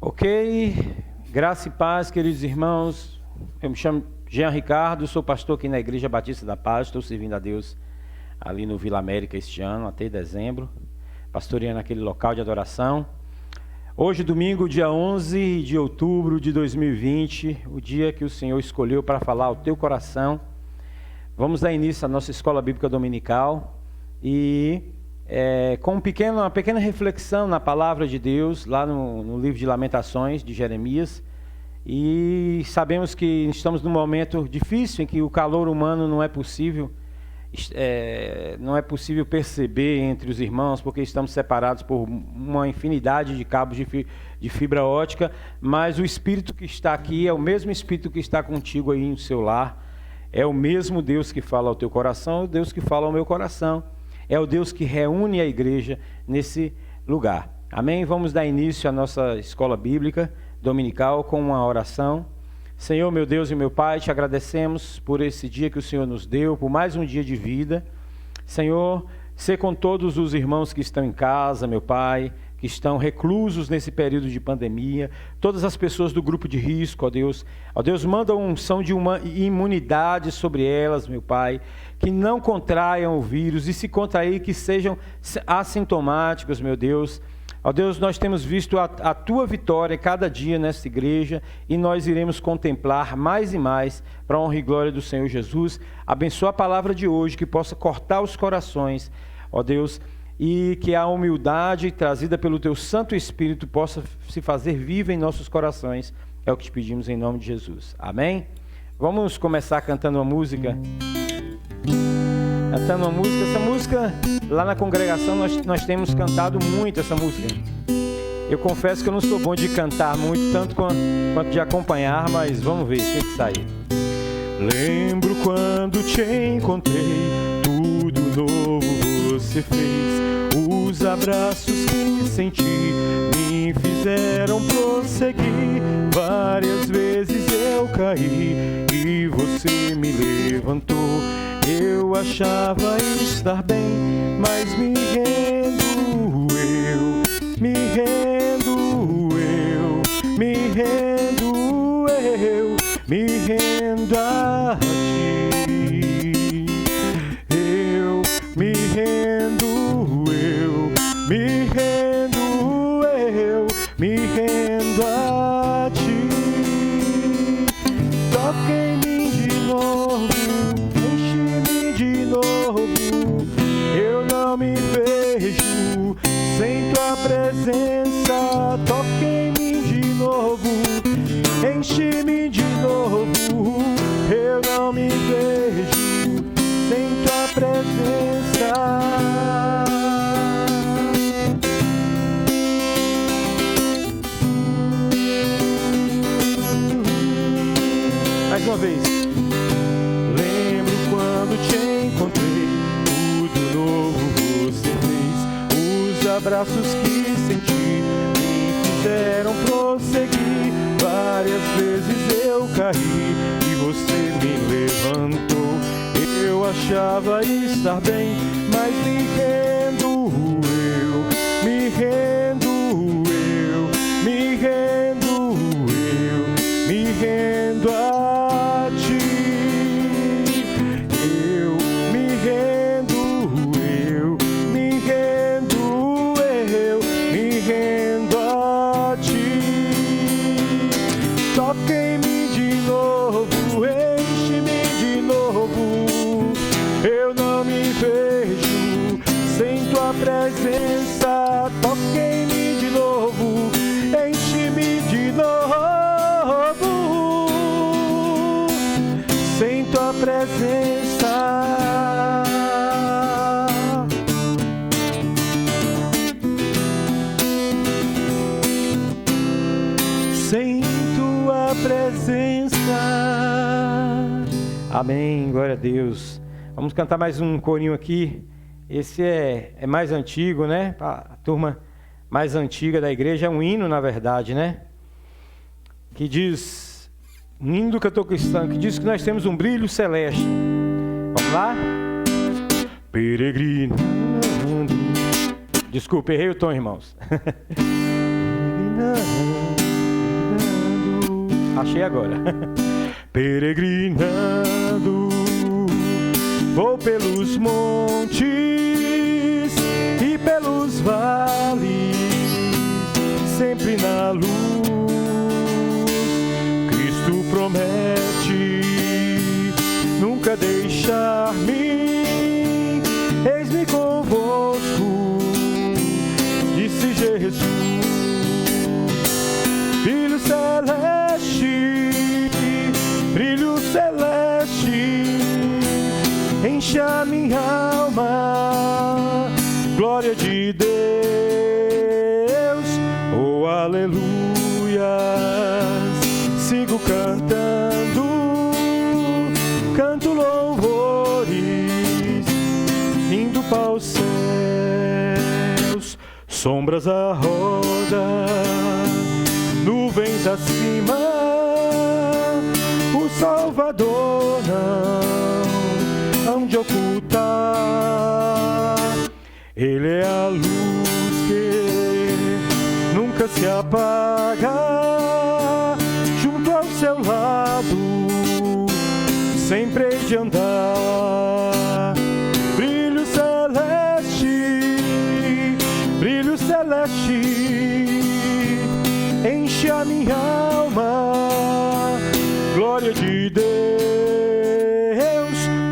Ok, graça e paz, queridos irmãos. Eu me chamo Jean Ricardo, sou pastor aqui na Igreja Batista da Paz. Estou servindo a Deus ali no Vila América este ano, até dezembro, pastoreando aquele local de adoração. Hoje, domingo, dia 11 de outubro de 2020, o dia que o Senhor escolheu para falar ao teu coração. Vamos dar início à nossa escola bíblica dominical e com uma pequena reflexão na palavra de Deus, lá no livro de Lamentações de Jeremias. E sabemos que estamos num momento difícil em que o calor humano não é possível perceber entre os irmãos, porque estamos separados por uma infinidade de cabos de fibra ótica, mas o Espírito que está aqui é o mesmo Espírito que está contigo aí no seu lar, é o mesmo Deus que fala ao teu coração, é o Deus que fala ao meu coração, é o Deus que reúne a igreja nesse lugar. Amém? Vamos dar início à nossa escola bíblica dominical com uma oração. Senhor, meu Deus e meu Pai, te agradecemos por esse dia que o Senhor nos deu, por mais um dia de vida. Senhor, sê com todos os irmãos que estão em casa, meu Pai, que estão reclusos nesse período de pandemia, todas as pessoas do grupo de risco, ó Deus. Ó Deus, manda uma unção de uma imunidade sobre elas, meu Pai, que não contraiam o vírus e se contrair, que sejam assintomáticos, meu Deus. Ó Deus, nós temos visto a Tua vitória cada dia nesta igreja e nós iremos contemplar mais e mais para a honra e glória do Senhor Jesus. Abençoa a palavra de hoje, que possa cortar os corações, ó Deus, e que a humildade trazida pelo Teu Santo Espírito possa se fazer viva em nossos corações. É o que te pedimos em nome de Jesus. Amém? Vamos começar cantando uma música. Essa música, lá na congregação nós temos cantado muito essa música. Eu confesso que eu não sou bom de cantar muito, tanto quanto de acompanhar, mas vamos ver o que sai. Lembro quando te encontrei, tudo novo você fez. Os abraços que senti me fizeram prosseguir. Várias vezes eu caí e você me levantou. Eu achava estar bem, mas me rendo a ti. Eu me rendo a ti. Toca em mim de novo, enche-me de novo. Eu não me vejo sem tua presença. Toca em mim de novo, enche-me de novo. Eu não me vejo sem tua presença. Mais uma vez. Lembro quando te encontrei, tudo novo você fez. Os abraços que senti me fizeram prosseguir. Várias vezes eu caí e você me levantou. Eu achava estar bem, mas me rendo a ti. Eu me rendo a ti. Toca em mim de novo, enche-me de novo. Eu não me vejo sem tua presença. Toca em mim de novo, enche-me de novo. Sem tua presença. Sem tua presença. Amém, glória a Deus. Vamos cantar mais um corinho aqui. Esse é mais antigo, né? A turma mais antiga da igreja, é um hino, na verdade, né? Que diz, um hino do cantor cristão, que diz que nós temos um brilho celeste. Vamos lá? Peregrinando. Desculpa, errei o tom, irmãos. Achei agora. Peregrinando, vou pelos montes e pelos vales, sempre na luz. Cristo promete nunca deixar-me. Eis-me convosco, disse Jesus. Filho celeste, brilho celeste, enche a minha alma, glória de Deus, oh aleluia. Sigo cantando, canto louvores, indo para os céus, sombras à roda, nuvens acima, o Salvador não hão de ocultar. Ele é a luz que nunca se apaga, junto ao seu lado sempre hei de andar. Brilho celeste, enche a minha alma, glória de Deus,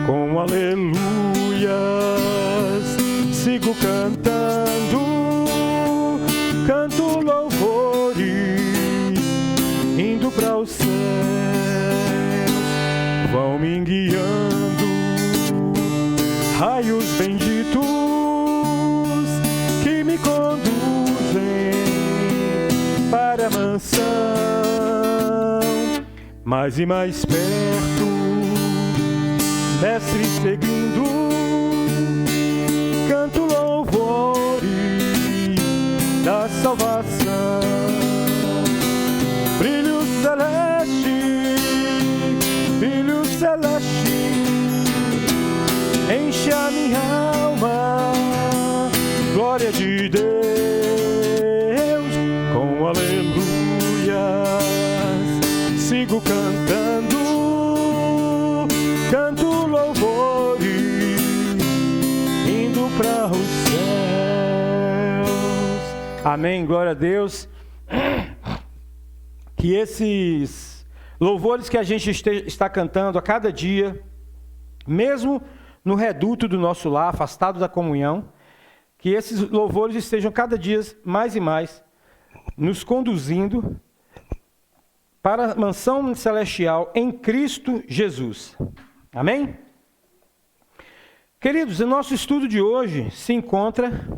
com aleluias, sigo cantando, canto louvores, indo para os céus, vão me guiando, raios benditos que me conduzem para a mansão, mais e mais perto, mestre seguindo, canto louvores da salvação. Brilho celeste, enche a minha alma, glória de Deus, com aleluias, sigo cantando, canto louvores, indo para os céus. Amém, glória a Deus. Que esses louvores que a gente está cantando a cada dia, mesmo no reduto do nosso lar, afastado da comunhão, que esses louvores estejam cada dia mais e mais nos conduzindo para a mansão celestial em Cristo Jesus. Amém? Queridos, o nosso estudo de hoje se encontra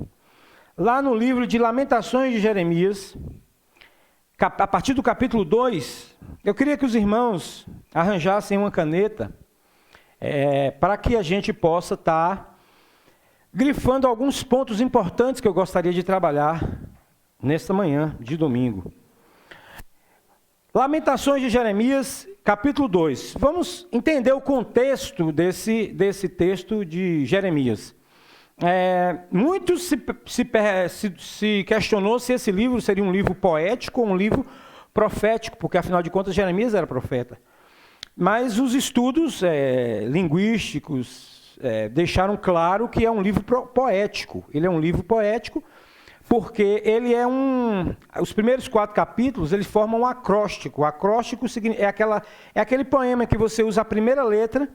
lá no livro de Lamentações de Jeremias, a partir do capítulo 2. Eu queria que os irmãos arranjassem uma caneta para que a gente possa estar grifando alguns pontos importantes que eu gostaria de trabalhar nesta manhã de domingo. Lamentações de Jeremias, capítulo 2. Vamos entender o contexto desse texto de Jeremias. Muito se questionou se esse livro seria um livro poético ou um livro profético, porque afinal de contas Jeremias era profeta. Mas os estudos linguísticos deixaram claro que é um livro poético. Ele é um livro poético porque ele é os primeiros 4 capítulos, eles formam um acróstico. O acróstico é aquele poema que você usa a primeira letra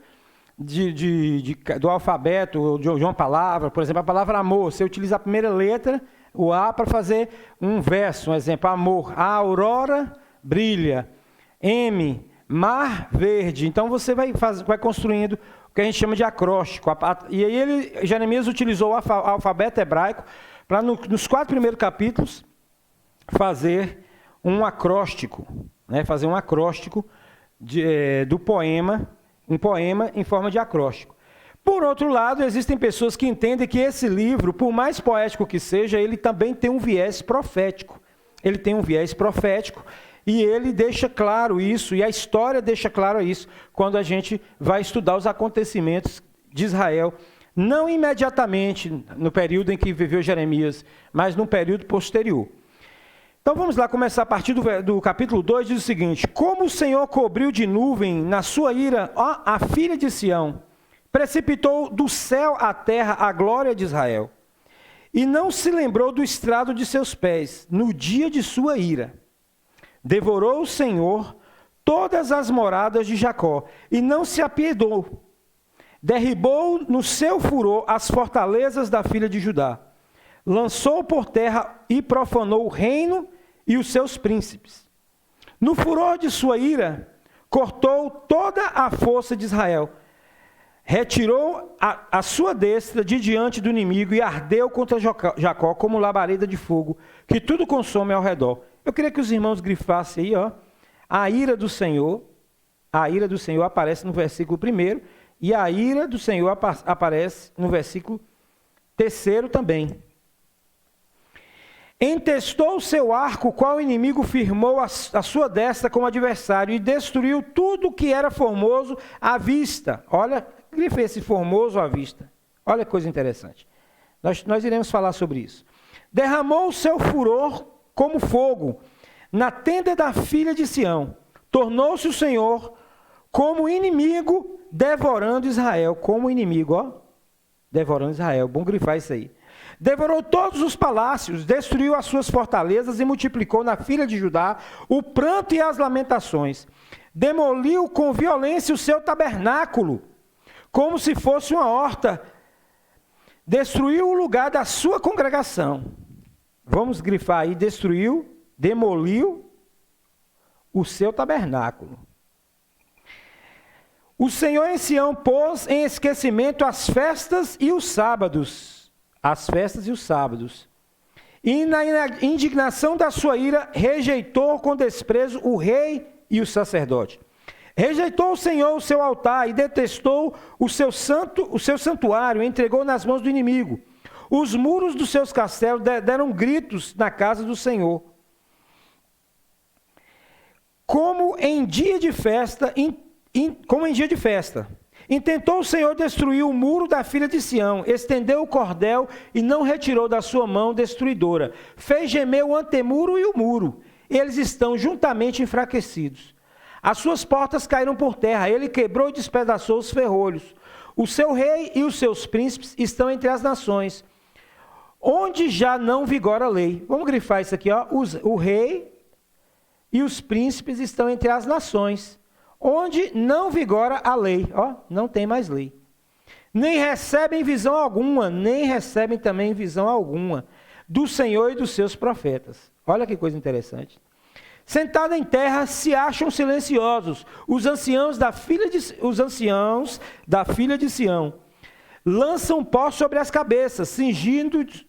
do alfabeto, ou de uma palavra. Por exemplo, a palavra amor, você utiliza a primeira letra, o A, para fazer um verso. Um exemplo, amor, a aurora brilha, M, mar verde. Então você vai construindo o que a gente chama de acróstico. E aí Jeremias utilizou o alfabeto hebraico para nos 4 primeiros capítulos fazer um acróstico, né? Fazer um acróstico do poema, um poema em forma de acróstico. Por outro lado, existem pessoas que entendem que esse livro, por mais poético que seja, ele também tem um viés profético. Ele tem um viés profético e ele deixa claro isso, e a história deixa claro isso, quando a gente vai estudar os acontecimentos de Israel, não imediatamente no período em que viveu Jeremias, mas no período posterior. Então vamos lá começar a partir do capítulo 2, diz o seguinte: como o Senhor cobriu de nuvem na sua ira a filha de Sião, precipitou do céu à terra a glória de Israel, e não se lembrou do estrado de seus pés, no dia de sua ira. Devorou o Senhor todas as moradas de Jacó, e não se apiedou. Derribou no seu furor as fortalezas da filha de Judá. Lançou por terra e profanou o reino e os seus príncipes. No furor de sua ira, cortou toda a força de Israel. Retirou a sua destra de diante do inimigo e ardeu contra Jacó como labareda de fogo, que tudo consome ao redor. Eu queria que os irmãos grifassem aí, ó. A ira do Senhor aparece no versículo 1, e a ira do Senhor aparece no versículo 3 também. Entestou o seu arco, qual o inimigo firmou a sua destra como adversário, e destruiu tudo que era formoso à vista. Olha, grife esse formoso à vista. Olha que coisa interessante. Nós iremos falar sobre isso. Derramou o seu furor como fogo na tenda da filha de Sião. Tornou-se o Senhor como inimigo, devorando Israel. Como inimigo, ó. Devorando Israel. Bom grifar isso aí. Devorou todos os palácios, destruiu as suas fortalezas e multiplicou na filha de Judá o pranto e as lamentações. Demoliu com violência o seu tabernáculo, como se fosse uma horta. Destruiu o lugar da sua congregação. Vamos grifar aí, demoliu o seu tabernáculo. O Senhor em Sião pôs em esquecimento as festas e os sábados. As festas e os sábados. E na indignação da sua ira, rejeitou com desprezo o rei e o sacerdote. Rejeitou o Senhor o seu altar e detestou o seu santuário, entregou nas mãos do inimigo. Os muros dos seus castelos deram gritos na casa do Senhor. Como em dia de festa, intentou o Senhor destruir o muro da filha de Sião, estendeu o cordel e não retirou da sua mão destruidora. Fez gemer o antemuro e o muro. Eles estão juntamente enfraquecidos. As suas portas caíram por terra, ele quebrou e despedaçou os ferrolhos. O seu rei e os seus príncipes estão entre as nações, onde já não vigora a lei. Vamos grifar isso aqui, ó. O rei e os príncipes estão entre as nações, onde não vigora a lei, ó, não tem mais lei. Nem recebem visão alguma, nem recebem também visão alguma do Senhor e dos seus profetas. Olha que coisa interessante. Sentados em terra, se acham silenciosos, os anciãos da filha de Sião. Lançam pó sobre as cabeças, cingidos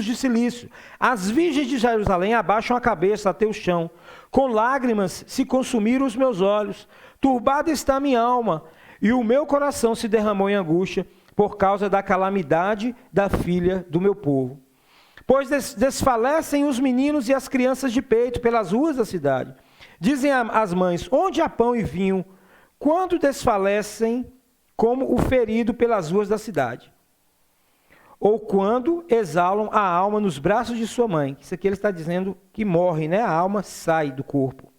de cilício. As virgens de Jerusalém abaixam a cabeça até o chão. Com lágrimas se consumiram os meus olhos. Turbada está minha alma, e o meu coração se derramou em angústia por causa da calamidade da filha do meu povo. Pois desfalecem os meninos e as crianças de peito pelas ruas da cidade. Dizem as mães, onde há pão e vinho, quando desfalecem como o ferido pelas ruas da cidade. Ou quando exalam a alma nos braços de sua mãe. Isso aqui ele está dizendo que morre, né? A alma sai do corpo.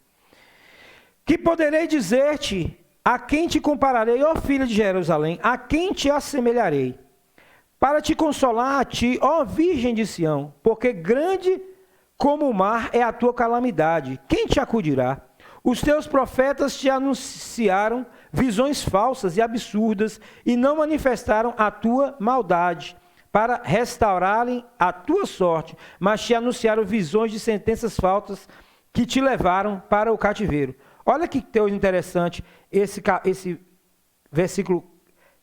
Que poderei dizer-te, a quem te compararei, ó filha de Jerusalém, a quem te assemelharei? Para te consolar a ti, ó virgem de Sião, porque grande como o mar é a tua calamidade. Quem te acudirá? Os teus profetas te anunciaram visões falsas e absurdas e não manifestaram a tua maldade para restaurarem a tua sorte, mas te anunciaram visões de sentenças falsas que te levaram para o cativeiro. Olha que coisa interessante, esse versículo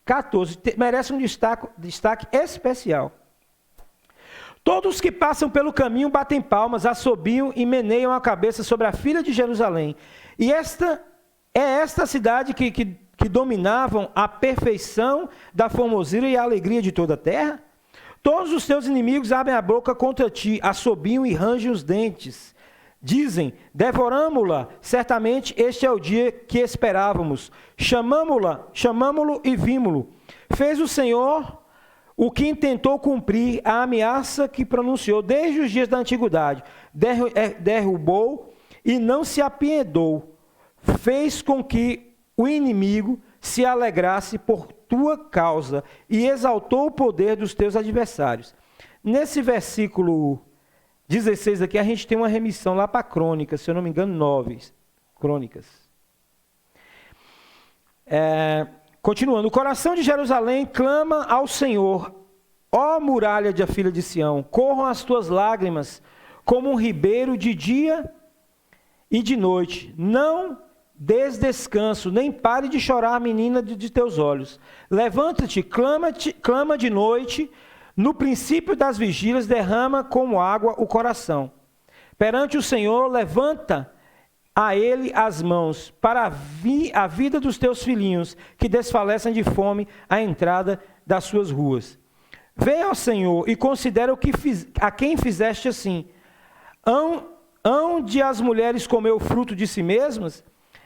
14 merece um destaque especial. Todos que passam pelo caminho batem palmas, assobiam e meneiam a cabeça sobre a filha de Jerusalém. E esta cidade que dominavam a perfeição da formosura e a alegria de toda a terra? Todos os teus inimigos abrem a boca contra ti, assobiam e rangem os dentes. Dizem, devoramo-la, certamente este é o dia que esperávamos. Chamamo-lo e vimo-lo. Fez o Senhor o que intentou cumprir a ameaça que pronunciou desde os dias da antiguidade. Derrubou e não se apiedou. Fez com que o inimigo se alegrasse por tua causa e exaltou o poder dos teus adversários. Nesse versículo 16 aqui, a gente tem uma remissão lá para Crônicas, se eu não me engano, 9. Crônicas. Continuando, o coração de Jerusalém clama ao Senhor, ó muralha da filha de Sião, corram as tuas lágrimas como um ribeiro de dia e de noite. Não des descanso, nem pare de chorar, menina de teus olhos. Levanta-te, clama de noite, no princípio das vigílias, derrama como água o coração. Perante o Senhor, levanta a Ele as mãos, para a vida dos teus filhinhos, que desfalecem de fome à entrada das suas ruas. Vê, ó Senhor, e considera a quem fizeste assim. Hão de as mulheres comer o fruto de si mesmas?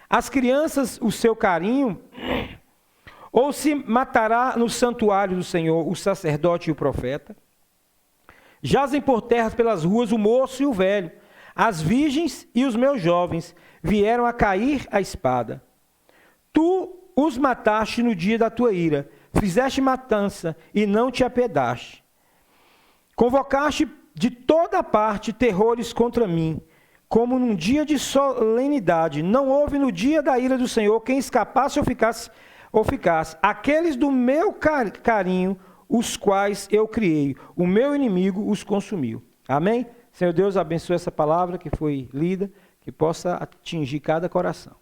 As crianças o seu carinho? Ou se matará no santuário do Senhor o sacerdote e o profeta? Jazem por terra pelas ruas o moço e o velho, as virgens e os meus jovens vieram a cair à espada. Tu os mataste no dia da tua ira, fizeste matança e não te apiedaste. Convocaste de toda parte terrores contra mim, como num dia de solenidade. Não houve no dia da ira do Senhor quem escapasse ou ficasse. Aqueles do meu carinho, os quais eu criei, o meu inimigo os consumiu. Amém? Senhor Deus, abençoe essa palavra que foi lida, que possa atingir cada coração.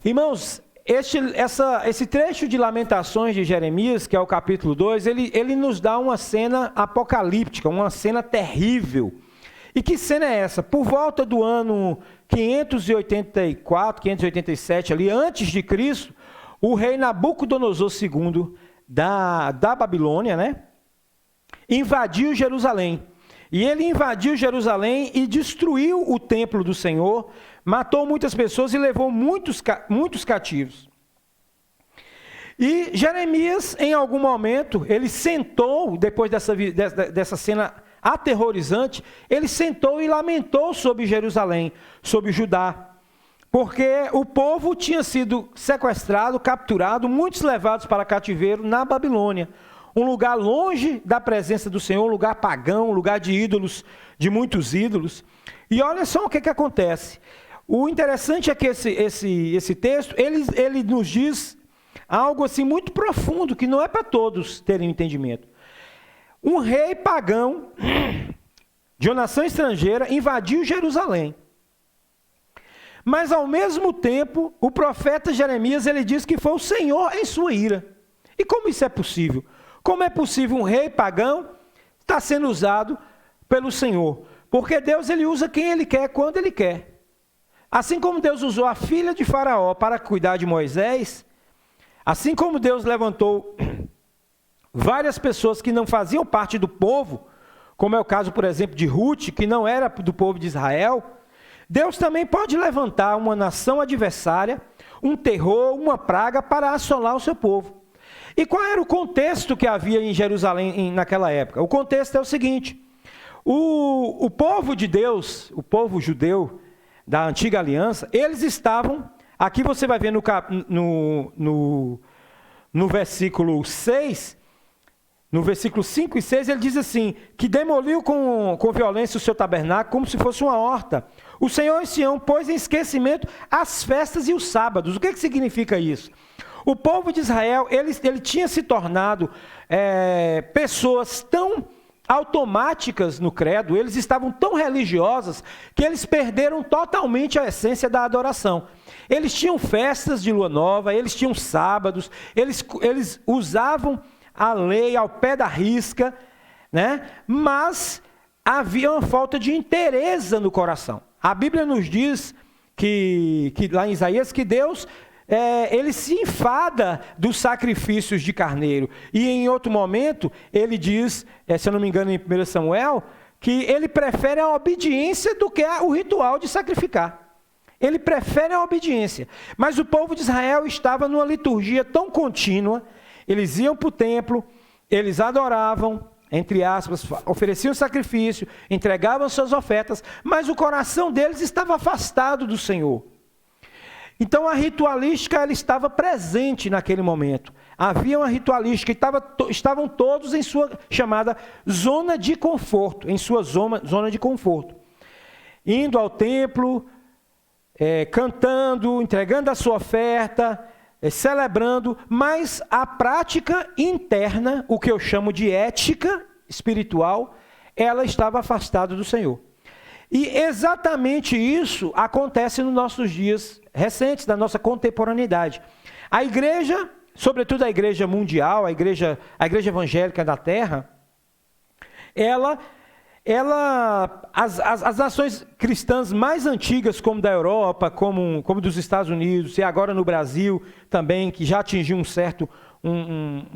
Irmãos, esse trecho de Lamentações de Jeremias, que é o capítulo 2, ele nos dá uma cena apocalíptica, uma cena terrível. E que cena é essa? Por volta do ano 584, 587, ali antes de Cristo, o rei Nabucodonosor II da Babilônia, né, invadiu Jerusalém. E ele invadiu Jerusalém e destruiu o templo do Senhor, matou muitas pessoas e levou muitos cativos. E Jeremias, em algum momento, ele sentou, depois dessa cena aterrorizante, ele sentou e lamentou sobre Jerusalém, sobre Judá, porque o povo tinha sido sequestrado, capturado, muitos levados para cativeiro na Babilônia, um lugar longe da presença do Senhor, um lugar pagão, um lugar de ídolos, de muitos ídolos. E olha só o que acontece. O interessante é que esse texto, ele nos diz algo assim muito profundo, que não é para todos terem entendimento. Um rei pagão, de uma nação estrangeira, invadiu Jerusalém. Mas ao mesmo tempo, o profeta Jeremias, ele diz que foi o Senhor em sua ira. E como isso é possível? Como é possível um rei pagão estar sendo usado pelo Senhor? Porque Deus, ele usa quem ele quer, quando ele quer. Assim como Deus usou a filha de Faraó para cuidar de Moisés, assim como Deus levantou várias pessoas que não faziam parte do povo, como é o caso, por exemplo, de Ruth, que não era do povo de Israel, Deus também pode levantar uma nação adversária, um terror, uma praga para assolar o seu povo. E qual era o contexto que havia em Jerusalém naquela época? O contexto é o seguinte: o povo de Deus, o povo judeu da antiga aliança, eles estavam, aqui você vai ver no versículo 6, no versículo 5 e 6, ele diz assim, que demoliu com violência o seu tabernáculo, como se fosse uma horta. O Senhor em Sião pôs em esquecimento as festas e os sábados. O que significa isso? O povo de Israel, ele tinha se tornado pessoas tão automáticas no credo, eles estavam tão religiosas, que eles perderam totalmente a essência da adoração. Eles tinham festas de lua nova, eles tinham sábados, eles usavam a lei ao pé da risca, né? Mas havia uma falta de interesse no coração. A Bíblia nos diz que lá em Isaías, que Deus ele se enfada dos sacrifícios de carneiro. E em outro momento, ele diz, se eu não me engano em 1 Samuel, que ele prefere a obediência do que o ritual de sacrificar. Ele prefere a obediência. Mas o povo de Israel estava numa liturgia tão contínua, eles iam para o templo, eles adoravam, entre aspas, ofereciam sacrifício, entregavam suas ofertas, mas o coração deles estava afastado do Senhor. Então a ritualística ela estava presente naquele momento. Havia uma ritualística, estavam todos em sua chamada zona de conforto, em sua zona de conforto. Indo ao templo, cantando, entregando a sua oferta, celebrando, mas a prática interna, o que eu chamo de ética espiritual, ela estava afastada do Senhor. E exatamente isso acontece nos nossos dias recentes, da nossa contemporaneidade. A igreja, sobretudo a igreja mundial, a igreja evangélica da terra, as nações cristãs mais antigas, como da Europa, como dos Estados Unidos, e agora no Brasil também, que já atingiu um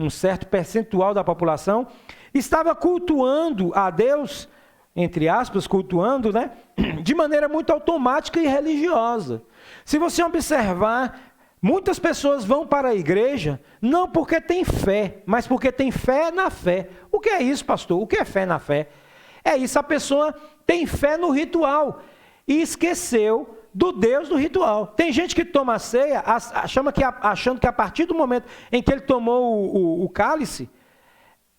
certo percentual da população, estava cultuando a Deus, entre aspas, cultuando, né, de maneira muito automática e religiosa. Se você observar, muitas pessoas vão para a igreja não porque tem fé, mas porque tem fé na fé. O que é isso, pastor? O que é fé na fé? É isso, a pessoa tem fé no ritual e esqueceu do Deus do ritual. Tem gente que toma a ceia achando que a partir do momento em que ele tomou o cálice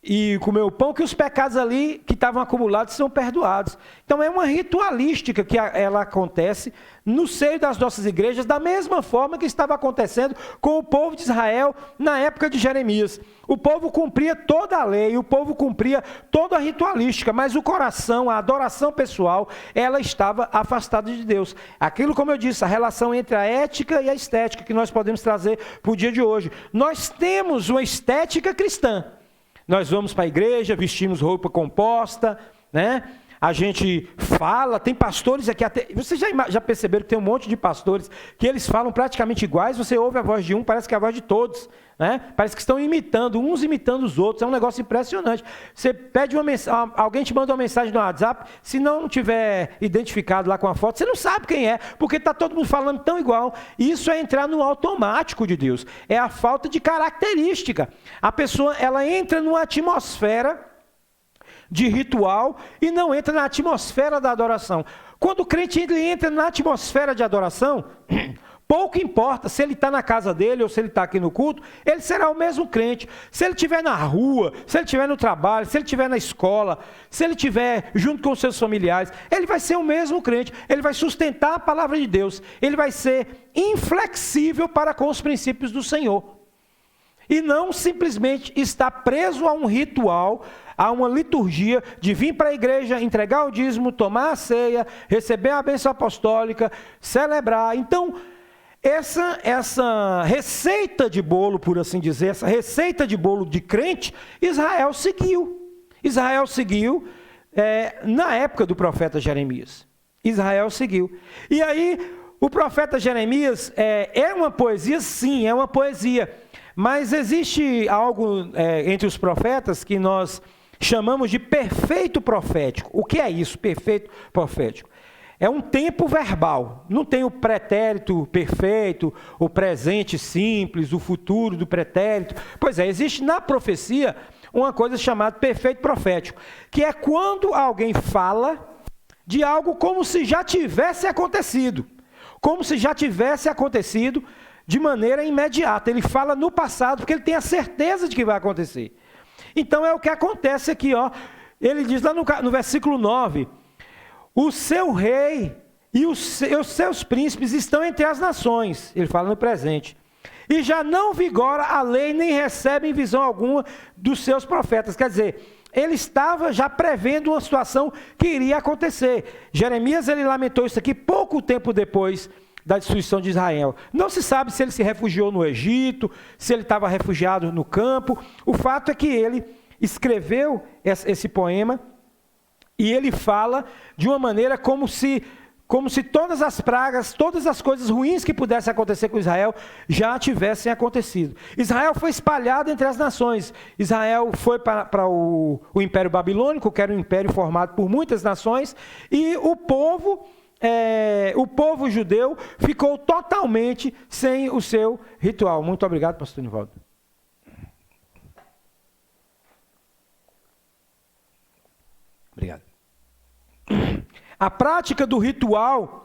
e comeu o pão, que os pecados ali que estavam acumulados são perdoados. Então é uma ritualística que ela acontece no seio das nossas igrejas, da mesma forma que estava acontecendo com o povo de Israel na época de Jeremias. O povo cumpria toda a lei, o povo cumpria toda a ritualística, mas o coração, a adoração pessoal, ela estava afastada de Deus. Aquilo, como eu disse, a relação entre a ética e a estética que nós podemos trazer para o dia de hoje. Nós temos uma estética cristã. Nós vamos para a igreja, vestimos roupa composta, né? A gente fala, tem pastores aqui até... Vocês já perceberam que tem um monte de pastores que eles falam praticamente iguais, você ouve a voz de um, parece que é a voz de todos, né? Parece que estão imitando, uns imitando os outros, é um negócio impressionante. Você pede uma mensagem, alguém te manda uma mensagem no WhatsApp, se não tiver identificado lá com a foto, você não sabe quem é, porque está todo mundo falando tão igual. Isso é entrar no automático de Deus, é a falta de característica. A pessoa, ela entra numa atmosfera de ritual e não entra na atmosfera da adoração. Quando o crente entra na atmosfera de adoração, pouco importa se ele está na casa dele ou se ele está aqui no culto, ele será o mesmo crente. Se ele estiver na rua, se ele estiver no trabalho, se ele estiver na escola, se ele estiver junto com os seus familiares, ele vai ser o mesmo crente, ele vai sustentar a palavra de Deus, ele vai ser inflexível para com os princípios do Senhor. E não simplesmente estar preso a um ritual, a uma liturgia de vir para a igreja, entregar o dízimo, tomar a ceia, receber a bênção apostólica, celebrar. Então, essa receita de bolo, por assim dizer, essa receita de bolo de crente, Israel seguiu. Israel seguiu na época do profeta Jeremias. Israel seguiu. E aí, o profeta Jeremias é uma poesia? Sim, é uma poesia. Mas existe algo entre os profetas que nós chamamos de perfeito profético. O que é isso, perfeito profético? É um tempo verbal, não tem o pretérito perfeito, o presente simples, o futuro do pretérito. Pois é, existe na profecia uma coisa chamada perfeito profético, que é quando alguém fala de algo como se já tivesse acontecido. Como se já tivesse acontecido de maneira imediata. Ele fala no passado porque ele tem a certeza de que vai acontecer. Então é o que acontece aqui, ó. Ele diz lá no versículo 9: o seu rei e os seus príncipes estão entre as nações. Ele fala no presente. E já não vigora a lei, nem recebem visão alguma dos seus profetas. Quer dizer, ele estava já prevendo uma situação que iria acontecer. Jeremias, ele lamentou isso aqui pouco tempo depois da destruição de Israel. Não se sabe se ele se refugiou no Egito, se ele estava refugiado no campo. O fato é que ele escreveu esse poema e ele fala de uma maneira como se todas as pragas, todas as coisas ruins que pudessem acontecer com Israel já tivessem acontecido. Israel foi espalhado entre as nações. Israel foi para o Império Babilônico, que era um império formado por muitas nações, e o povo judeu ficou totalmente sem o seu ritual. Muito obrigado, pastor Nivaldo. Obrigado. A prática do ritual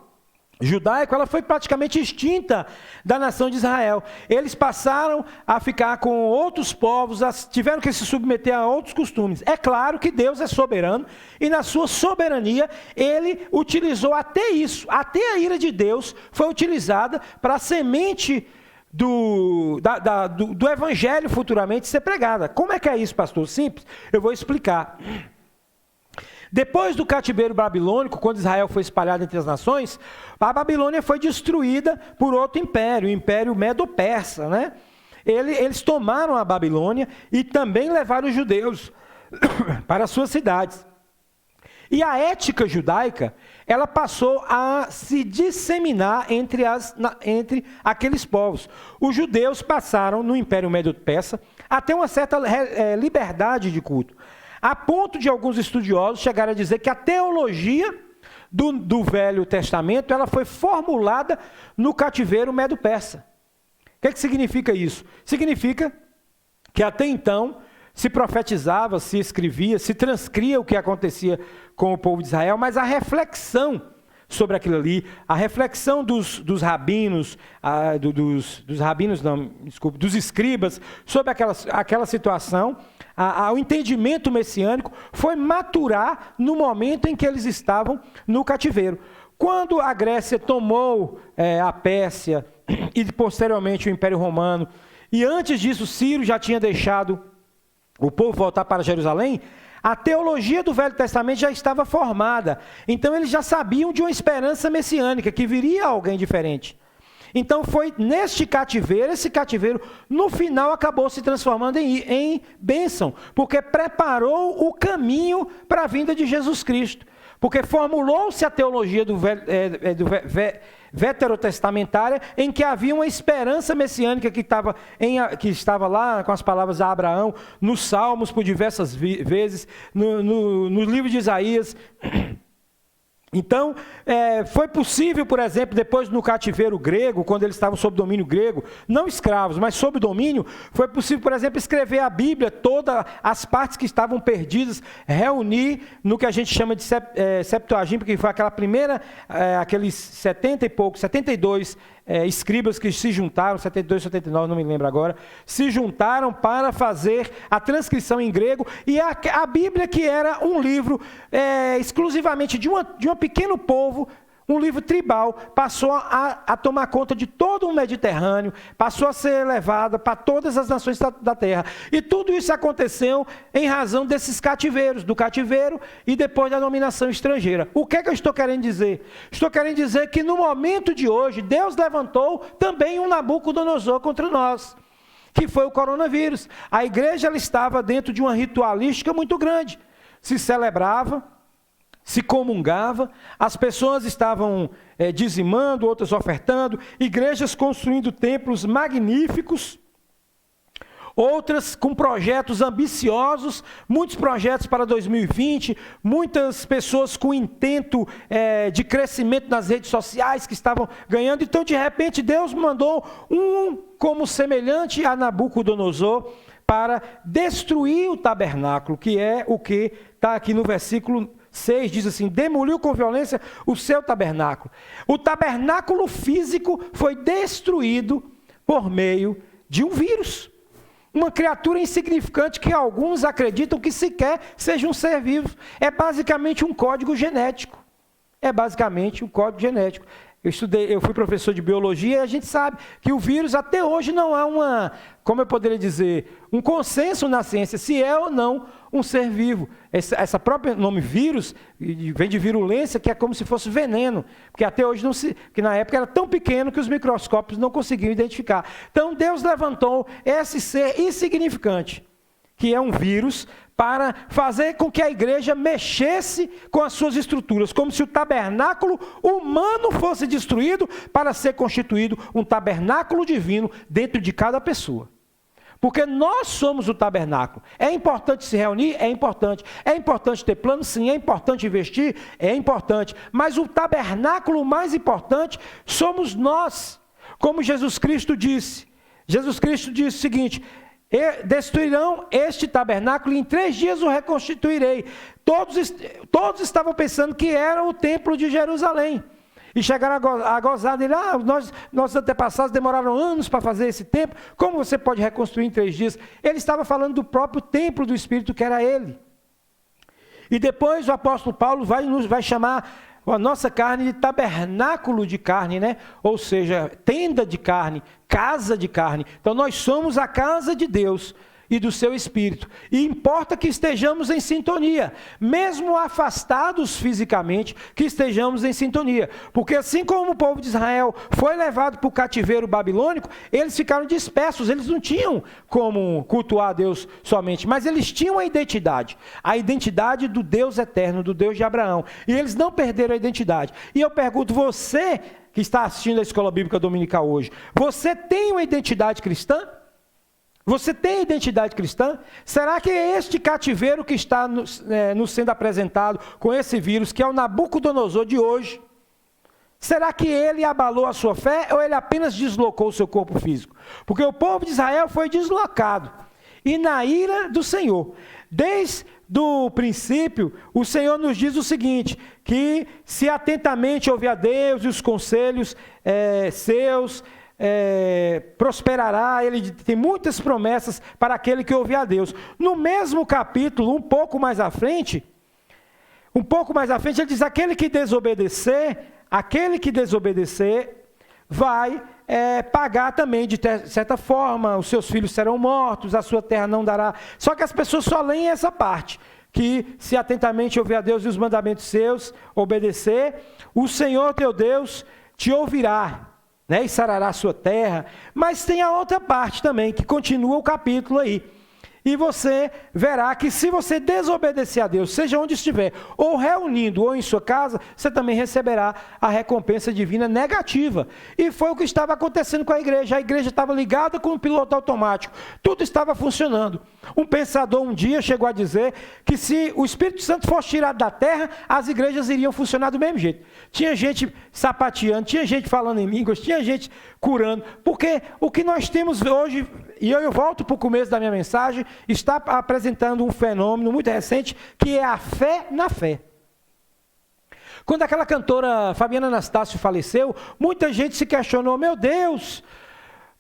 judaico, ela foi praticamente extinta da nação de Israel. Eles passaram a ficar com outros povos, tiveram que se submeter a outros costumes. É claro que Deus é soberano, e na sua soberania, Ele utilizou até isso, até a ira de Deus foi utilizada para a semente do evangelho futuramente ser pregada. Como é que é isso, pastor? Simples, eu vou explicar. Depois do cativeiro babilônico, quando Israel foi espalhado entre as nações, a Babilônia foi destruída por outro império, o Império Medo-Persa, né? Eles tomaram a Babilônia e também levaram os judeus para suas cidades. E a ética judaica, ela passou a se disseminar entre aqueles povos. Os judeus passaram, no Império Medo-Persa, a ter uma certa liberdade de culto, a ponto de alguns estudiosos chegarem a dizer que a teologia do Velho Testamento, ela foi formulada no cativeiro Medo-Persa. O que significa isso? Significa que até então se profetizava, se escrevia, se transcria o que acontecia com o povo de Israel, mas a reflexão sobre aquilo ali, a reflexão dos rabinos, dos escribas, sobre aquela situação, o entendimento messiânico foi maturar no momento em que eles estavam no cativeiro. Quando a Grécia tomou a Pérsia e posteriormente o Império Romano, e antes disso Ciro já tinha deixado o povo voltar para Jerusalém, a teologia do Velho Testamento já estava formada. Então eles já sabiam de uma esperança messiânica, que viria alguém diferente. Então foi neste cativeiro, esse cativeiro no final acabou se transformando em bênção, porque preparou o caminho para a vinda de Jesus Cristo. Porque formulou-se a teologia veterotestamentária, em que havia uma esperança messiânica que estava lá com as palavras de Abraão, nos Salmos por diversas vezes, no livro de Isaías. Então, foi possível, por exemplo, depois no cativeiro grego, quando eles estavam sob domínio grego, não escravos, mas sob domínio, foi possível, por exemplo, escrever a Bíblia, todas as partes que estavam perdidas, reunir no que a gente chama de Septuaginta, porque foi aquela primeira, aqueles 72 escribas que se juntaram, 72, 79, não me lembro agora, se juntaram para fazer a transcrição em grego, e a Bíblia, que era um livro exclusivamente de um pequeno povo, um livro tribal, passou a tomar conta de todo o Mediterrâneo, passou a ser levada para todas as nações da terra. E tudo isso aconteceu em razão desses cativeiros, do cativeiro e depois da dominação estrangeira. O que é que eu estou querendo dizer? Estou querendo dizer que no momento de hoje, Deus levantou também um Nabucodonosor contra nós, que foi o coronavírus. A igreja ela estava dentro de uma ritualística muito grande. Se celebrava, se comungava, as pessoas estavam dizimando, outras ofertando, igrejas construindo templos magníficos, outras com projetos ambiciosos, muitos projetos para 2020, muitas pessoas com intento de crescimento nas redes sociais que estavam ganhando. Então, de repente, Deus mandou como semelhante a Nabucodonosor para destruir o tabernáculo, que é o que está aqui no versículo 6, diz assim: demoliu com violência o seu tabernáculo. O tabernáculo físico foi destruído por meio de um vírus. Uma criatura insignificante que alguns acreditam que sequer seja um ser vivo. É basicamente um código genético. Eu fui professor de biologia e a gente sabe que o vírus até hoje não há como eu poderia dizer, um consenso na ciência, se é ou não um ser vivo. Essa própria nome vírus vem de virulência, que é como se fosse veneno, porque até hoje que na época era tão pequeno que os microscópios não conseguiam identificar. Então Deus levantou esse ser insignificante, que é um vírus, para fazer com que a igreja mexesse com as suas estruturas, como se o tabernáculo humano fosse destruído para ser constituído um tabernáculo divino dentro de cada pessoa. Porque nós somos o tabernáculo. É importante se reunir? É importante. É importante ter plano? Sim. É importante investir? É importante. Mas o tabernáculo mais importante somos nós. Como Jesus Cristo disse. Jesus Cristo disse o seguinte: destruirão este tabernáculo e em 3 dias o reconstituirei. Todos estavam pensando que era o templo de Jerusalém. E chegaram a gozar dele, nossos antepassados demoraram anos para fazer esse templo, como você pode reconstruir em 3 dias? Ele estava falando do próprio templo do Espírito, que era ele. E depois o apóstolo Paulo vai chamar a nossa carne de tabernáculo de carne, né? Ou seja, tenda de carne, casa de carne. Então nós somos a casa de Deus e do seu Espírito. E importa que estejamos em sintonia, mesmo afastados fisicamente, que estejamos em sintonia. Porque assim como o povo de Israel foi levado para o cativeiro babilônico, eles ficaram dispersos, eles não tinham como cultuar a Deus somente, mas eles tinham a identidade do Deus eterno, do Deus de Abraão. E eles não perderam a identidade. E eu pergunto, você que está assistindo a Escola Bíblica Dominical hoje, você tem uma identidade cristã? Você tem identidade cristã? Será que é este cativeiro que está nos sendo apresentado com esse vírus, que é o Nabucodonosor de hoje, será que ele abalou a sua fé ou ele apenas deslocou o seu corpo físico? Porque o povo de Israel foi deslocado. E na ira do Senhor, desde o princípio, o Senhor nos diz o seguinte, que se atentamente ouvir a Deus e os conselhos seus, prosperará. Ele tem muitas promessas para aquele que ouvir a Deus. No mesmo capítulo, um pouco mais à frente, ele diz, aquele que desobedecer vai pagar também de certa forma, os seus filhos serão mortos, a sua terra não dará. Só que as pessoas só leem essa parte, que se atentamente ouvir a Deus e os mandamentos seus, obedecer, o Senhor teu Deus te ouvirá, né, e sarará a sua terra. Mas tem a outra parte também, que continua o capítulo aí. E você verá que se você desobedecer a Deus, seja onde estiver, ou reunindo, ou em sua casa, você também receberá a recompensa divina negativa. E foi o que estava acontecendo com a igreja. A igreja estava ligada com o piloto automático. Tudo estava funcionando. Um pensador um dia chegou a dizer que se o Espírito Santo fosse tirado da terra, as igrejas iriam funcionar do mesmo jeito. Tinha gente sapateando, tinha gente falando em línguas, tinha gente curando. Porque o que nós temos hoje, e eu volto para o começo da minha mensagem, está apresentando um fenômeno muito recente, que é a fé na fé. Quando aquela cantora Fabiana Anastácio faleceu, muita gente se questionou, meu Deus,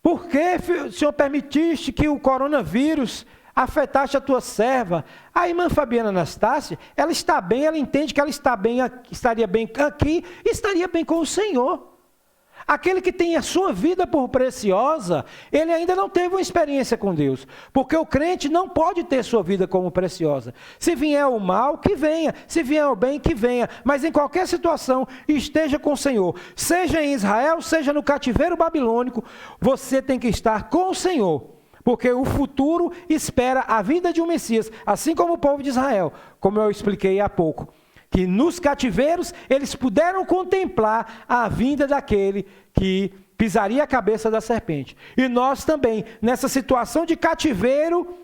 por que o Senhor permitiste que o coronavírus afetasse a tua serva? A irmã Fabiana Anastácio, ela está bem, ela entende que ela estaria bem aqui, estaria bem com o Senhor. Aquele que tem a sua vida por preciosa, ele ainda não teve uma experiência com Deus. Porque o crente não pode ter sua vida como preciosa. Se vier o mal, que venha. Se vier o bem, que venha. Mas em qualquer situação, esteja com o Senhor. Seja em Israel, seja no cativeiro babilônico, você tem que estar com o Senhor. Porque o futuro espera a vinda de um Messias, assim como o povo de Israel, como eu expliquei há pouco. Que nos cativeiros eles puderam contemplar a vinda daquele que pisaria a cabeça da serpente. E nós também, nessa situação de cativeiro,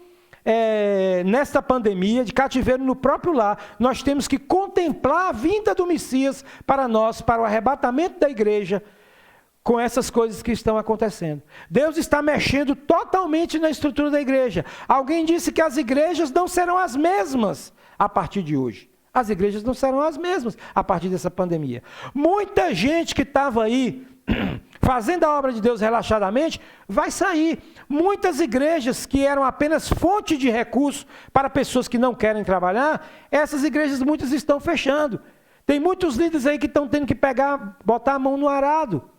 nesta pandemia, de cativeiro no próprio lar, nós temos que contemplar a vinda do Messias para nós, para o arrebatamento da igreja, com essas coisas que estão acontecendo. Deus está mexendo totalmente na estrutura da igreja. Alguém disse que as igrejas não serão as mesmas a partir de hoje. As igrejas não serão as mesmas a partir dessa pandemia. Muita gente que estava aí fazendo a obra de Deus relaxadamente vai sair. Muitas igrejas que eram apenas fonte de recurso para pessoas que não querem trabalhar, essas igrejas muitas estão fechando. Tem muitos líderes aí que estão tendo que botar a mão no arado.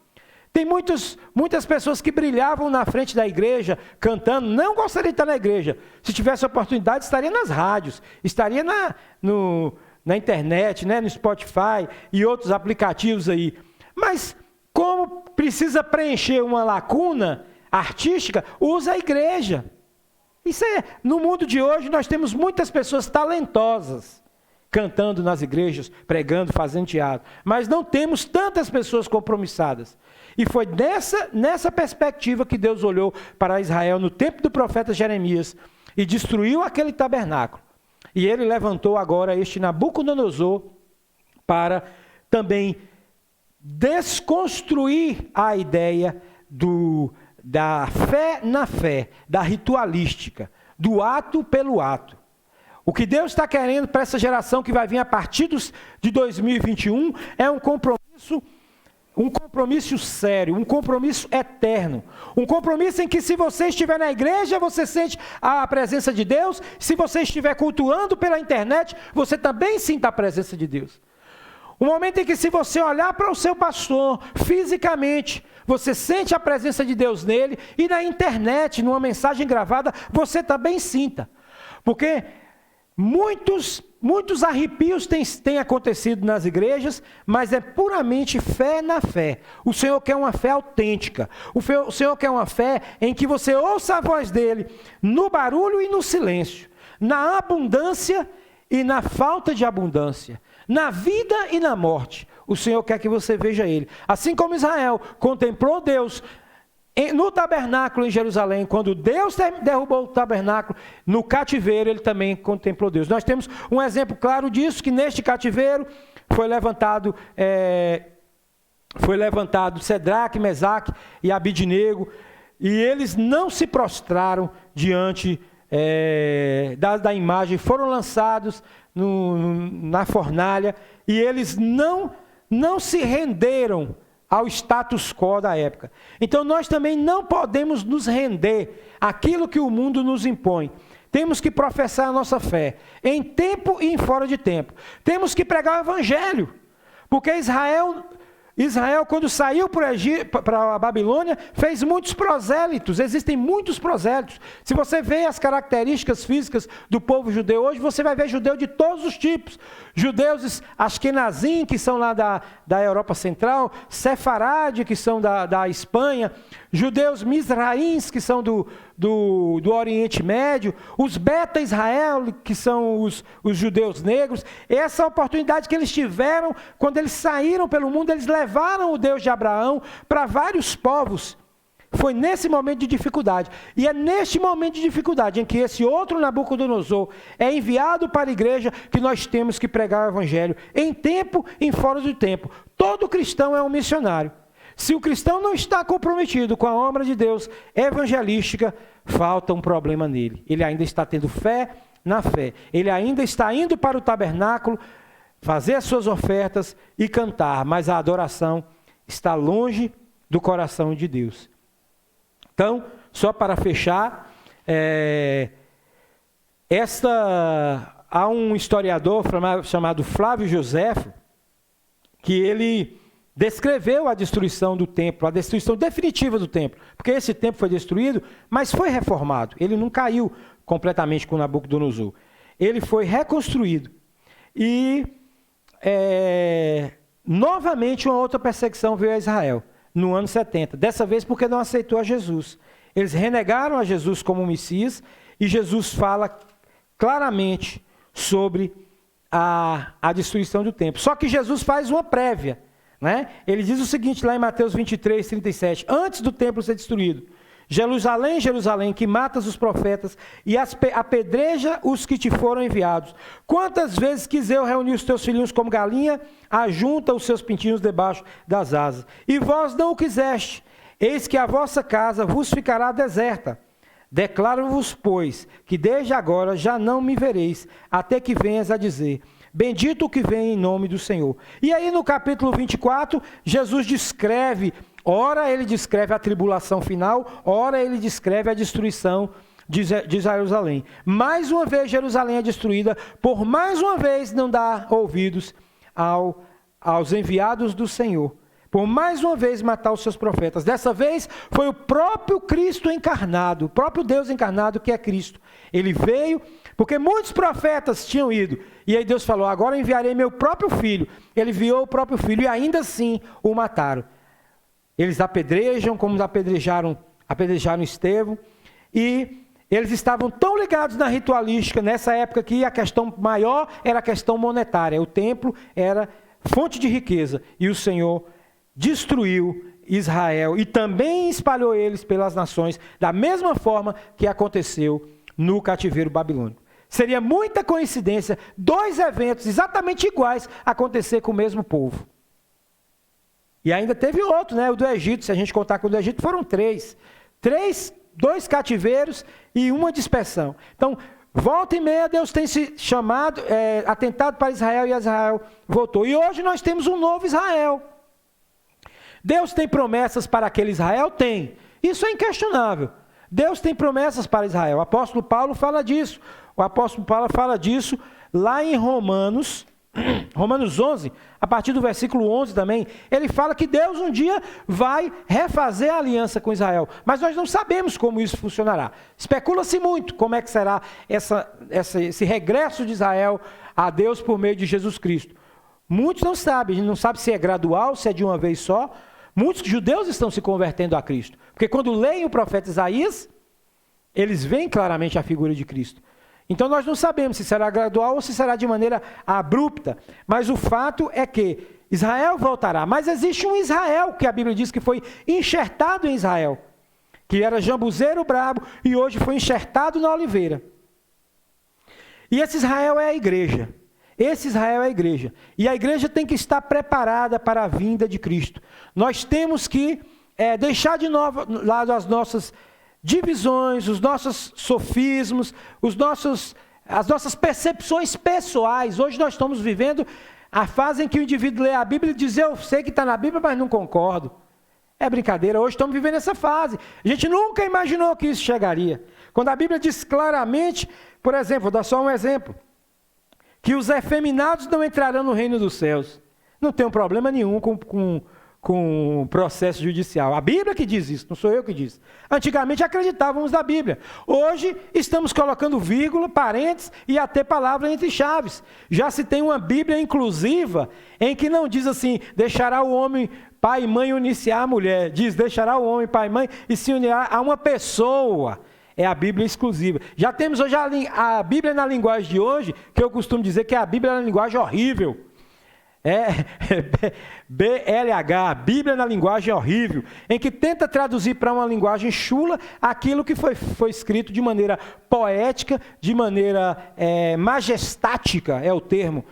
Tem muitas pessoas que brilhavam na frente da igreja, cantando, não gostaria de estar na igreja. Se tivesse oportunidade, estaria nas rádios, estaria na internet, né, no Spotify e outros aplicativos aí. Mas, como precisa preencher uma lacuna artística, usa a igreja. No mundo de hoje, nós temos muitas pessoas talentosas, cantando nas igrejas, pregando, fazendo teatro. Mas não temos tantas pessoas compromissadas. E foi nessa perspectiva que Deus olhou para Israel no tempo do profeta Jeremias e destruiu aquele tabernáculo. E ele levantou agora este Nabucodonosor para também desconstruir a ideia da fé na fé, da ritualística, do ato pelo ato. O que Deus está querendo para essa geração que vai vir a partir de 2021 é um compromisso sério, um compromisso eterno, um compromisso em que se você estiver na igreja, você sente a presença de Deus, se você estiver cultuando pela internet, você também sinta a presença de Deus. Um momento em que se você olhar para o seu pastor fisicamente, você sente a presença de Deus nele, e na internet, numa mensagem gravada, você também sinta. Porque muitos arrepios têm acontecido nas igrejas, mas é puramente fé na fé. O Senhor quer uma fé autêntica. O Senhor quer uma fé em que você ouça a voz dele no barulho e no silêncio, na abundância e na falta de abundância, na vida e na morte. O Senhor quer que você veja ele. Assim como Israel contemplou Deus no tabernáculo em Jerusalém, quando Deus derrubou o tabernáculo, no cativeiro ele também contemplou Deus. Nós temos um exemplo claro disso, que neste cativeiro foi levantado Cedraque, Mesaque e Abidnego, e eles não se prostraram diante da imagem, foram lançados na fornalha, e eles não se renderam ao status quo da época. Então nós também não podemos nos render àquilo que o mundo nos impõe. Temos que professar a nossa fé, em tempo e em fora de tempo. Temos que pregar o evangelho, porque Israel, quando saiu para a Babilônia, fez muitos prosélitos. Existem muitos prosélitos. Se você vê as características físicas do povo judeu hoje, você vai ver judeu de todos os tipos. Judeus Ashkenazim, que são lá da Europa Central, Sefarade, que são da Espanha, judeus Mizraíns, que são do Oriente Médio, os Beta Israel, que são os judeus negros. Essa oportunidade que eles tiveram, quando eles saíram pelo mundo, eles levaram o Deus de Abraão para vários povos. Foi nesse momento de dificuldade. E é neste momento de dificuldade em que esse outro Nabucodonosor é enviado para a igreja que nós temos que pregar o evangelho em tempo e em fora do tempo. Todo cristão é um missionário. Se o cristão não está comprometido com a obra de Deus evangelística, falta um problema nele. Ele ainda está tendo fé na fé. Ele ainda está indo para o tabernáculo, fazer as suas ofertas e cantar, mas a adoração está longe do coração de Deus. Então, só para fechar, há um historiador chamado Flávio Joséfo, que ele descreveu a destruição do templo, a destruição definitiva do templo, porque esse templo foi destruído, mas foi reformado. Ele não caiu completamente com Nabucodonosor. Ele foi reconstruído. E novamente uma outra perseguição veio a Israel, no ano 70. Dessa vez porque não aceitou a Jesus. Eles renegaram a Jesus como Messias, e Jesus fala claramente sobre a destruição do templo. Só que Jesus faz uma prévia, né? Ele diz o seguinte lá em Mateus 23, 37, antes do templo ser destruído: Jerusalém, Jerusalém, que matas os profetas e apedreja os que te foram enviados. Quantas vezes quis eu reunir os teus filhinhos como galinha ajunta os seus pintinhos debaixo das asas, e vós não o quiseste. Eis que a vossa casa vos ficará deserta. Declaro-vos, pois, que desde agora já não me vereis, até que venhas a dizer: bendito o que vem em nome do Senhor. E aí no capítulo 24, Jesus descreve, ora ele descreve a tribulação final, ora ele descreve a destruição de Jerusalém. Mais uma vez Jerusalém é destruída, por mais uma vez não dá ouvidos aos enviados do Senhor. Por mais uma vez matar os seus profetas. Dessa vez foi o próprio Cristo encarnado, o próprio Deus encarnado, que é Cristo. Ele veio, porque muitos profetas tinham ido, e aí Deus falou: agora eu enviarei meu próprio filho. Ele enviou o próprio filho, e ainda assim o mataram. Eles apedrejam, como apedrejaram Estevão, e eles estavam tão ligados na ritualística, nessa época que a questão maior era a questão monetária. O templo era fonte de riqueza, e o Senhor destruiu Israel e também espalhou eles pelas nações, da mesma forma que aconteceu no cativeiro babilônico. Seria muita coincidência dois eventos exatamente iguais acontecer com o mesmo povo. E ainda teve outro, né? O do Egito. Se a gente contar com o do Egito, foram três 2 cativeiros e uma dispersão. Então, volta e meia, Deus tem se chamado, atentado para Israel, e Israel voltou. E hoje nós temos um novo Israel. Deus tem promessas para aquele Israel? Tem. Isso é inquestionável. Deus tem promessas para Israel. O apóstolo Paulo fala disso. O apóstolo Paulo fala disso lá em Romanos 11, a partir do versículo 11 também. Ele fala que Deus um dia vai refazer a aliança com Israel. Mas nós não sabemos como isso funcionará. Especula-se muito como é que será esse regresso de Israel a Deus por meio de Jesus Cristo. Muitos não sabem. A gente não sabe se é gradual, se é de uma vez só. Muitos judeus estão se convertendo a Cristo. Porque quando leem o profeta Isaías, eles veem claramente a figura de Cristo. Então nós não sabemos se será gradual ou se será de maneira abrupta. Mas o fato é que Israel voltará. Mas existe um Israel que a Bíblia diz que foi enxertado em Israel. Que era jambuzeiro brabo e hoje foi enxertado na oliveira. E esse Israel é a igreja. Esse Israel é a igreja. E a igreja tem que estar preparada para a vinda de Cristo. Nós temos que deixar de lado as nossas divisões, os nossos sofismos, as nossas percepções pessoais. Hoje nós estamos vivendo a fase em que o indivíduo lê a Bíblia e diz: eu sei que está na Bíblia, mas não concordo. É brincadeira, hoje estamos vivendo essa fase. A gente nunca imaginou que isso chegaria. Quando a Bíblia diz claramente, por exemplo, vou dar só um exemplo, que os efeminados não entrarão no reino dos céus. Não tem problema nenhum com o processo judicial. A Bíblia que diz isso, não sou eu que diz. Antigamente acreditávamos na Bíblia. Hoje estamos colocando vírgula, parênteses e até palavra entre chaves. Já se tem uma Bíblia inclusiva em que não diz assim: deixará o homem pai e mãe unir-se-á a mulher. Diz: deixará o homem pai e mãe e se unirá a uma pessoa. É a Bíblia exclusiva. Já temos hoje a Bíblia na linguagem de hoje, que eu costumo dizer que é a Bíblia na linguagem horrível. BLH, Bíblia na linguagem horrível, em que tenta traduzir para uma linguagem chula aquilo que foi escrito de maneira poética, de maneira majestática, é o termo.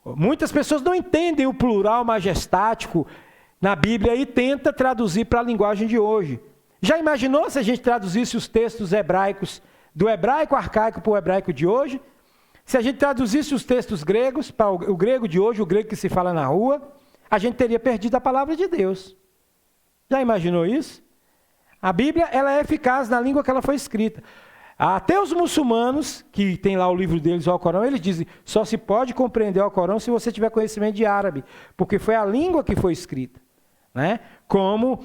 Muitas pessoas não entendem o plural majestático na Bíblia e tenta traduzir para a linguagem de hoje. Já imaginou se a gente traduzisse os textos hebraicos do hebraico arcaico para o hebraico de hoje? Se a gente traduzisse os textos gregos para o grego de hoje, o grego que se fala na rua, a gente teria perdido a palavra de Deus. Já imaginou isso? A Bíblia, ela é eficaz na língua que ela foi escrita. Até os muçulmanos, que tem lá o livro deles, o Alcorão, eles dizem: só se pode compreender o Alcorão se você tiver conhecimento de árabe, porque foi a língua que foi escrita. Né? Como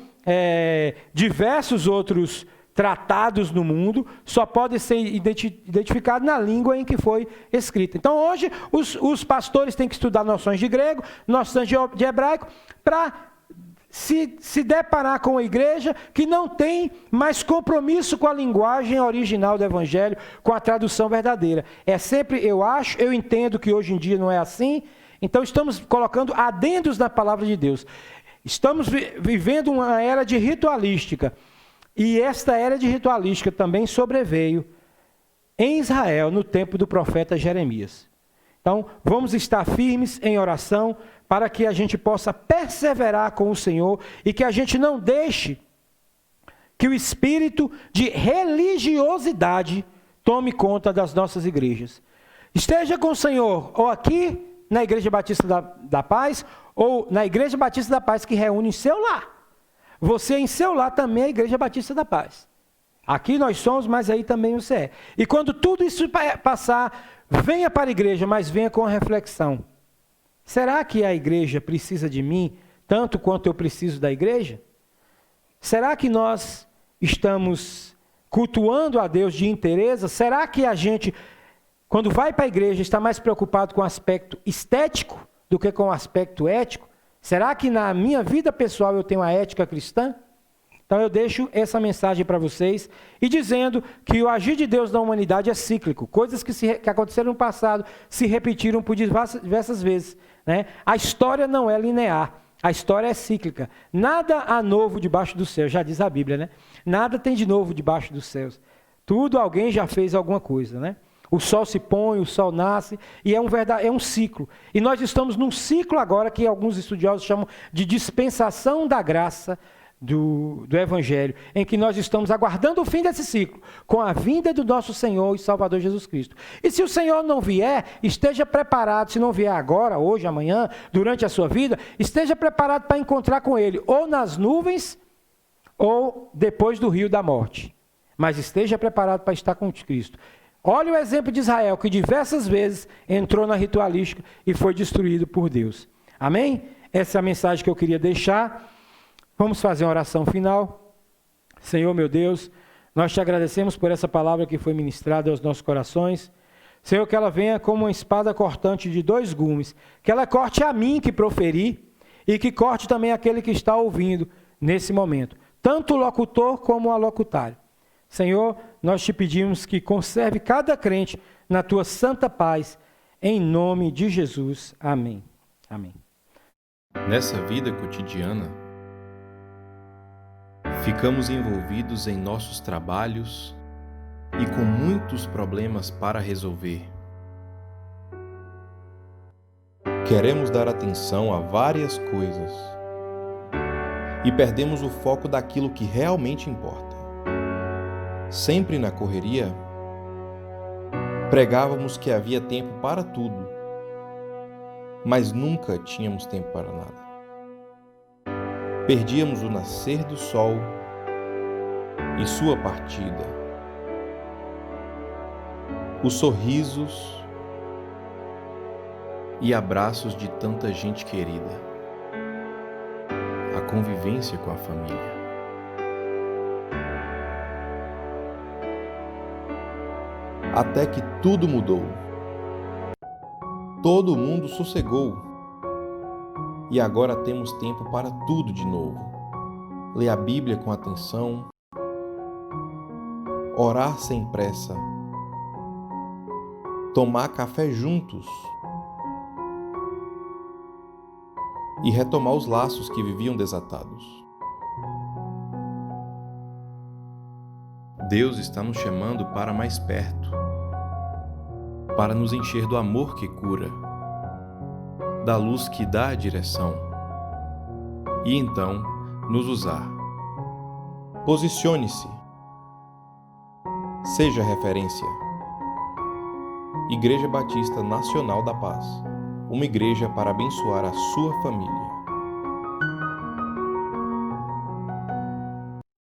diversos outros tratados no mundo só podem ser identificados na língua em que foi escrita. Então hoje os pastores têm que estudar noções de grego, noções de hebraico, para se deparar com a igreja que não tem mais compromisso com a linguagem original do Evangelho, com a tradução verdadeira. É sempre eu entendo que hoje em dia não é assim, então estamos colocando adendos na palavra de Deus. Estamos vivendo uma era de ritualística. E esta era de ritualística também sobreveio em Israel no tempo do profeta Jeremias. Então, vamos estar firmes em oração para que a gente possa perseverar com o Senhor e que a gente não deixe que o espírito de religiosidade tome conta das nossas igrejas. Esteja com o Senhor ou aqui na Igreja Batista da Paz, ou na Igreja Batista da Paz que reúne em seu lar. Você em seu lar também é a Igreja Batista da Paz. Aqui nós somos, mas aí também você é. E quando tudo isso passar, venha para a igreja, mas venha com a reflexão. Será que a igreja precisa de mim tanto quanto eu preciso da igreja? Será que nós estamos cultuando a Deus de inteireza? Será que a gente, quando vai para a igreja, está mais preocupado com o aspecto estético do que com o aspecto ético? Será que na minha vida pessoal eu tenho a ética cristã? Então eu deixo essa mensagem para vocês e dizendo que o agir de Deus na humanidade é cíclico. Coisas que aconteceram no passado se repetiram por diversas vezes. Né? A história não é linear, a história é cíclica. Nada há novo debaixo do céu, já diz a Bíblia, né? Nada tem de novo debaixo dos céus. Tudo alguém já fez alguma coisa, né? O sol se põe, o sol nasce, e é um ciclo. E nós estamos num ciclo agora que alguns estudiosos chamam de dispensação da graça, do Evangelho, em que nós estamos aguardando o fim desse ciclo, com a vinda do nosso Senhor e Salvador Jesus Cristo. E se o Senhor não vier, esteja preparado, se não vier agora, hoje, amanhã, durante a sua vida, esteja preparado para encontrar com Ele, ou nas nuvens, ou depois do rio da morte. Mas esteja preparado para estar com Cristo. Olha o exemplo de Israel, que diversas vezes entrou na ritualística e foi destruído por Deus. Amém? Essa é a mensagem que eu queria deixar. Vamos fazer uma oração final. Senhor, meu Deus, nós te agradecemos por essa palavra que foi ministrada aos nossos corações. Senhor, que ela venha como uma espada cortante de 2 gumes, que ela corte a mim que proferi e que corte também aquele que está ouvindo nesse momento, tanto o locutor como o alocutário. Senhor, nós te pedimos que conserve cada crente na tua santa paz, em nome de Jesus. Amém. Amém. Nessa vida cotidiana, ficamos envolvidos em nossos trabalhos e com muitos problemas para resolver. Queremos dar atenção a várias coisas e perdemos o foco daquilo que realmente importa. Sempre na correria, pregávamos que havia tempo para tudo, mas nunca tínhamos tempo para nada. Perdíamos o nascer do sol e sua partida, os sorrisos e abraços de tanta gente querida, a convivência com a família. Até que tudo mudou. Todo mundo sossegou. E agora temos tempo para tudo de novo. Ler a Bíblia com atenção, orar sem pressa, tomar café juntos e retomar os laços que viviam desatados. Deus está nos chamando para mais perto, para nos encher do amor que cura, da luz que dá a direção, e então nos usar. Posicione-se. Seja referência. Igreja Batista Nacional da Paz, uma igreja para abençoar a sua família.